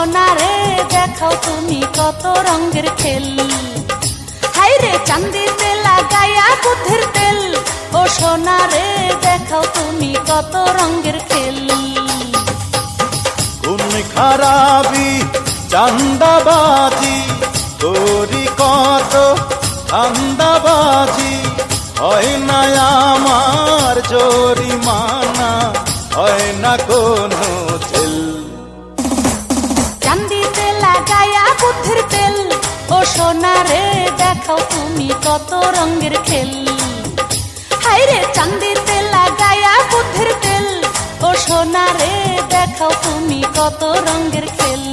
সোনা রে দেখাও তুমি কত রঙের খেল। হাইরে চান্দিতে লাগাইয়া বুদ্ধির তেল, ও সোনা রে দেখাও তুমি কত রঙের খেল। কোন খারাপি চান্দাবাজি করি কত ধান্দাবাজি, হয় না আমার জরিমানা, হয় না কোনো জেল। চান্দিতে লাগাইয়া বুদ্ধির তেল, ও সোনা রে দেখাও তুমি কত রঙের খেল। হাইরে চান্দিতে লাগাইয়া বুদ্ধির তেল, ও সোনা রে দেখাও তুমি কত রঙের খেল।